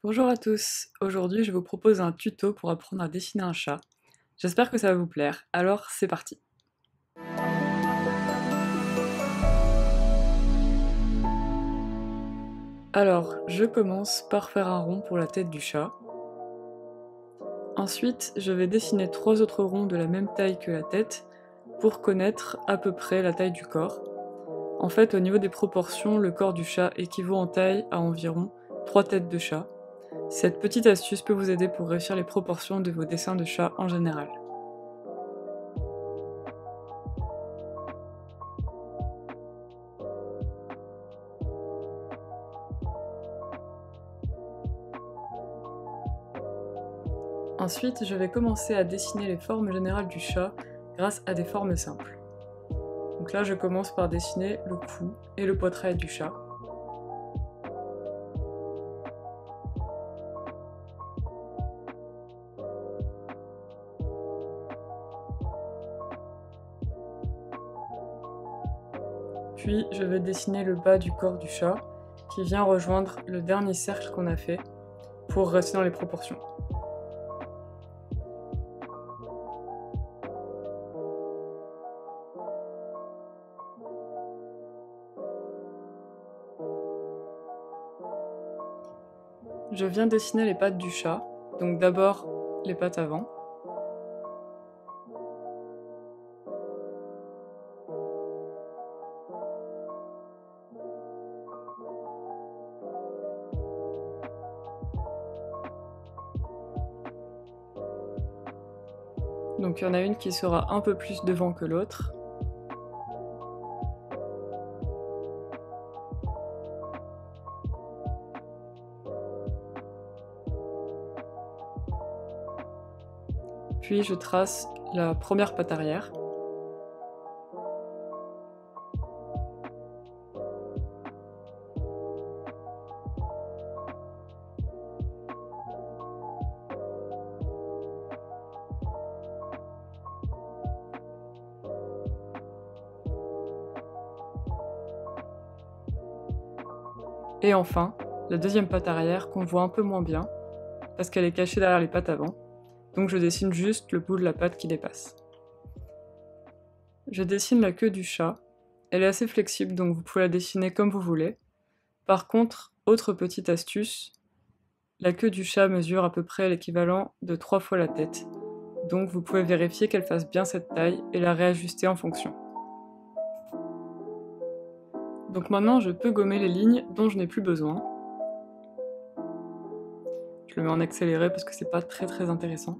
Bonjour à tous, aujourd'hui je vous propose un tuto pour apprendre à dessiner un chat. J'espère que ça va vous plaire, alors c'est parti. Alors, je commence par faire un rond pour la tête du chat. Ensuite, je vais dessiner 3 autres ronds de la même taille que la tête pour connaître à peu près la taille du corps. En fait, au niveau des proportions, le corps du chat équivaut en taille à environ 3 têtes de chat. Cette petite astuce peut vous aider pour réussir les proportions de vos dessins de chat en général. Ensuite, je vais commencer à dessiner les formes générales du chat grâce à des formes simples. Donc là, je commence par dessiner le cou et le poitrail du chat. Puis, je vais dessiner le bas du corps du chat qui vient rejoindre le dernier cercle qu'on a fait pour rester dans les proportions. Je viens dessiner les pattes du chat, donc d'abord les pattes avant. Donc il y en a une qui sera un peu plus devant que l'autre. Puis je trace la première patte arrière. Et enfin, la deuxième patte arrière qu'on voit un peu moins bien, parce qu'elle est cachée derrière les pattes avant, donc je dessine juste le bout de la patte qui dépasse. Je dessine la queue du chat, elle est assez flexible donc vous pouvez la dessiner comme vous voulez. Par contre, autre petite astuce, la queue du chat mesure à peu près l'équivalent de 3 fois la tête, donc vous pouvez vérifier qu'elle fasse bien cette taille et la réajuster en fonction. Donc maintenant je peux gommer les lignes dont je n'ai plus besoin. Je le mets en accéléré parce que c'est pas très intéressant.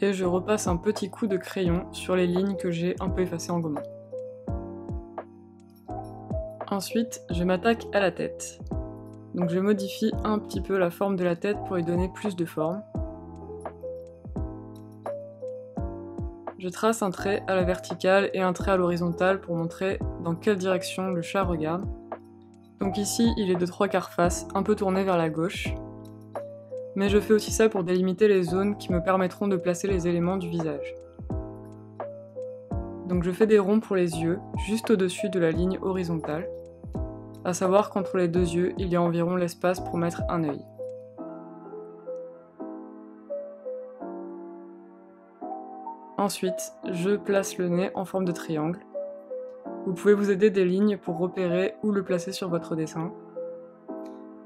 Et je repasse un petit coup de crayon sur les lignes que j'ai un peu effacées en gommant. Ensuite, je m'attaque à la tête. Donc je modifie un petit peu la forme de la tête pour lui donner plus de forme. Je trace un trait à la verticale et un trait à l'horizontale pour montrer dans quelle direction le chat regarde. Donc ici, il est de 3/4 face, un peu tourné vers la gauche. Mais je fais aussi ça pour délimiter les zones qui me permettront de placer les éléments du visage. Donc je fais des ronds pour les yeux, juste au-dessus de la ligne horizontale. À savoir qu'entre les deux yeux, il y a environ l'espace pour mettre un œil. Ensuite, je place le nez en forme de triangle. Vous pouvez vous aider des lignes pour repérer où le placer sur votre dessin.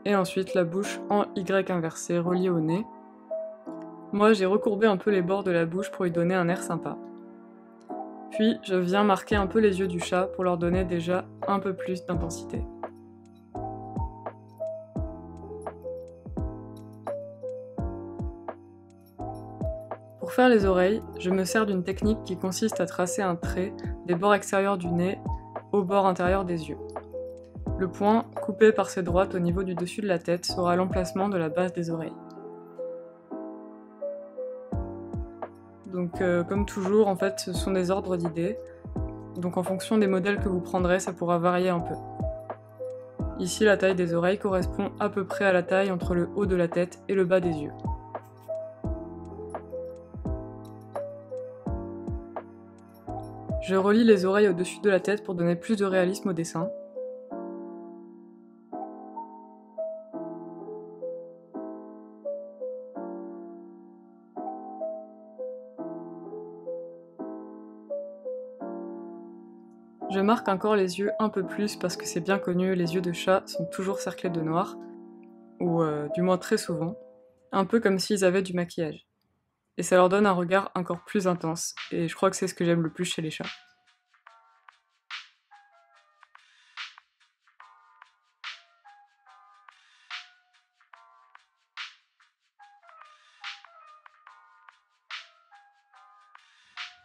Et ensuite la bouche en Y inversé reliée au nez. Moi j'ai recourbé un peu les bords de la bouche pour lui donner un air sympa. Puis je viens marquer un peu les yeux du chat pour leur donner déjà un peu plus d'intensité. Pour faire les oreilles, je me sers d'une technique qui consiste à tracer un trait des bords extérieurs du nez au bord intérieur des yeux. Le point, coupé par ses droites au niveau du dessus de la tête, sera l'emplacement de la base des oreilles. Donc comme toujours, en fait, ce sont des ordres d'idées. Donc en fonction des modèles que vous prendrez, ça pourra varier un peu. Ici, la taille des oreilles correspond à peu près à la taille entre le haut de la tête et le bas des yeux. Je relie les oreilles au-dessus de la tête pour donner plus de réalisme au dessin. Je marque encore les yeux un peu plus parce que c'est bien connu, les yeux de chat sont toujours cerclés de noir, ou du moins très souvent, un peu comme s'ils avaient du maquillage. Et ça leur donne un regard encore plus intense, et je crois que c'est ce que j'aime le plus chez les chats.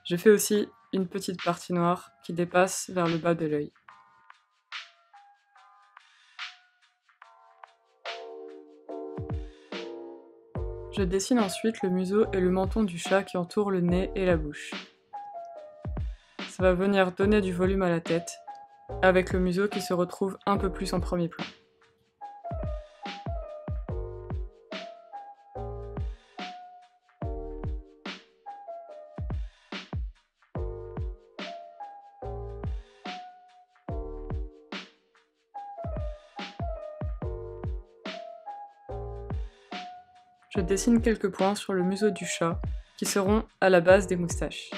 Je fais aussi une petite partie noire qui dépasse vers le bas de l'œil. Je dessine ensuite le museau et le menton du chat qui entourent le nez et la bouche. Ça va venir donner du volume à la tête, avec le museau qui se retrouve un peu plus en premier plan. Je dessine quelques points sur le museau du chat, qui seront à la base des moustaches.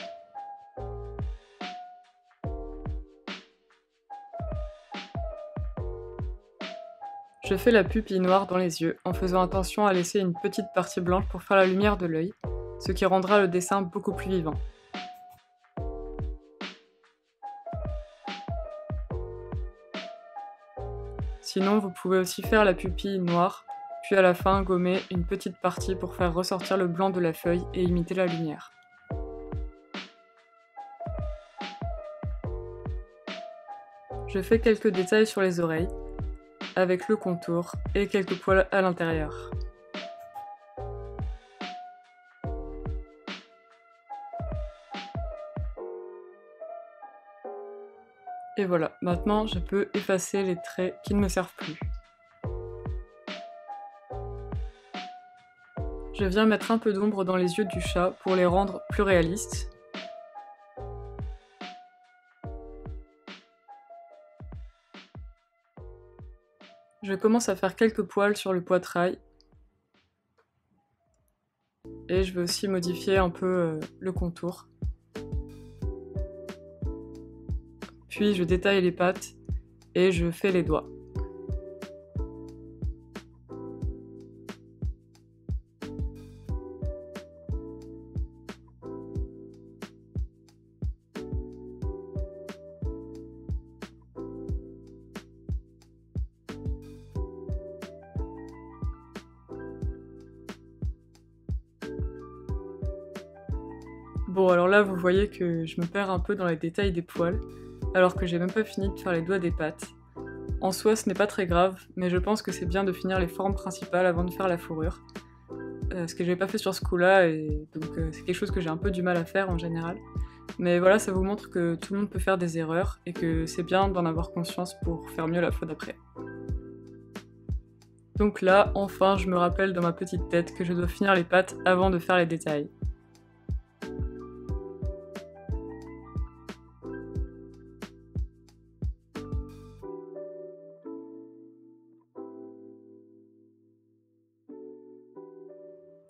Je fais la pupille noire dans les yeux, en faisant attention à laisser une petite partie blanche pour faire la lumière de l'œil, ce qui rendra le dessin beaucoup plus vivant. Sinon, vous pouvez aussi faire la pupille noire, puis à la fin gommer une petite partie pour faire ressortir le blanc de la feuille et imiter la lumière. Je fais quelques détails sur les oreilles, avec le contour et quelques poils à l'intérieur. Et voilà, maintenant je peux effacer les traits qui ne me servent plus. Je viens mettre un peu d'ombre dans les yeux du chat pour les rendre plus réalistes. Je commence à faire quelques poils sur le poitrail. Et je vais aussi modifier un peu le contour. Puis je détaille les pattes et je fais les doigts. Bon, alors là, vous voyez que je me perds un peu dans les détails des poils, alors que j'ai même pas fini de faire les doigts des pattes. En soi, ce n'est pas très grave, mais je pense que c'est bien de finir les formes principales avant de faire la fourrure. Ce que j'ai pas fait sur ce coup-là, et donc c'est quelque chose que j'ai un peu du mal à faire en général. Mais voilà, ça vous montre que tout le monde peut faire des erreurs, et que c'est bien d'en avoir conscience pour faire mieux la fois d'après. Donc là, enfin, je me rappelle dans ma petite tête que je dois finir les pattes avant de faire les détails.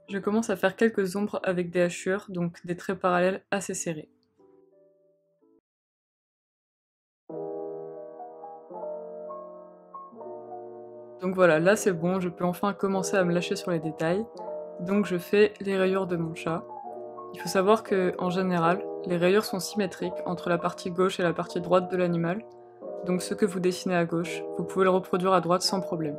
Je commence à faire quelques ombres avec des hachures, donc des traits parallèles assez serrés. Donc voilà, là c'est bon, je peux enfin commencer à me lâcher sur les détails. Donc je fais les rayures de mon chat. Il faut savoir que, en général, les rayures sont symétriques entre la partie gauche et la partie droite de l'animal. Donc ce que vous dessinez à gauche, vous pouvez le reproduire à droite sans problème.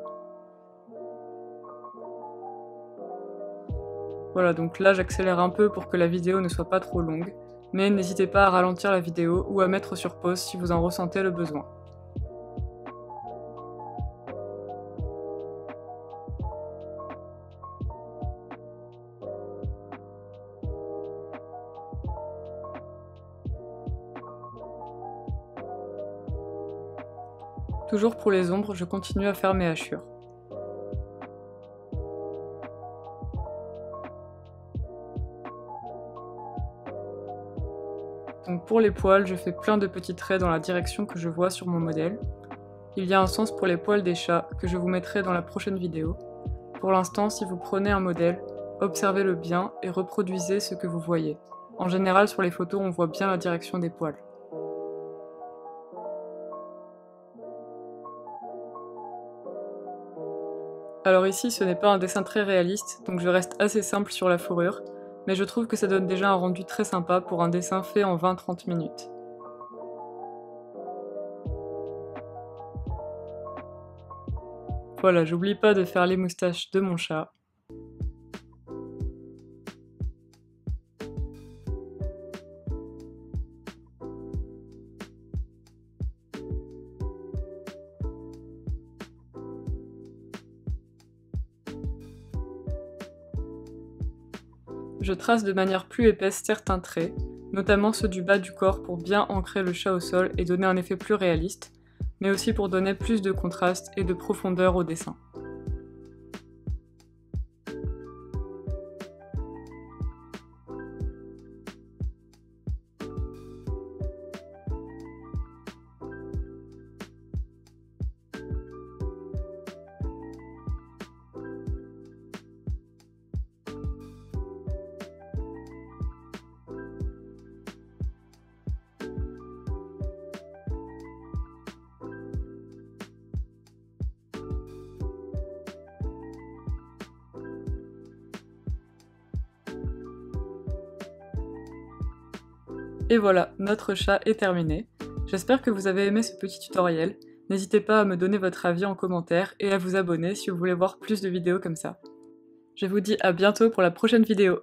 Voilà, donc là j'accélère un peu pour que la vidéo ne soit pas trop longue, mais n'hésitez pas à ralentir la vidéo ou à mettre sur pause si vous en ressentez le besoin. Toujours pour les ombres, je continue à faire mes hachures. Donc pour les poils, je fais plein de petits traits dans la direction que je vois sur mon modèle. Il y a un sens pour les poils des chats que je vous mettrai dans la prochaine vidéo. Pour l'instant, si vous prenez un modèle, observez-le bien et reproduisez ce que vous voyez. En général, sur les photos, on voit bien la direction des poils. Alors ici, ce n'est pas un dessin très réaliste, donc je reste assez simple sur la fourrure, mais je trouve que ça donne déjà un rendu très sympa pour un dessin fait en 20-30 minutes. Voilà, j'oublie pas de faire les moustaches de mon chat. Je trace de manière plus épaisse certains traits, notamment ceux du bas du corps pour bien ancrer le chat au sol et donner un effet plus réaliste, mais aussi pour donner plus de contraste et de profondeur au dessin. Et voilà, notre chat est terminé. J'espère que vous avez aimé ce petit tutoriel. N'hésitez pas à me donner votre avis en commentaire et à vous abonner si vous voulez voir plus de vidéos comme ça. Je vous dis à bientôt pour la prochaine vidéo.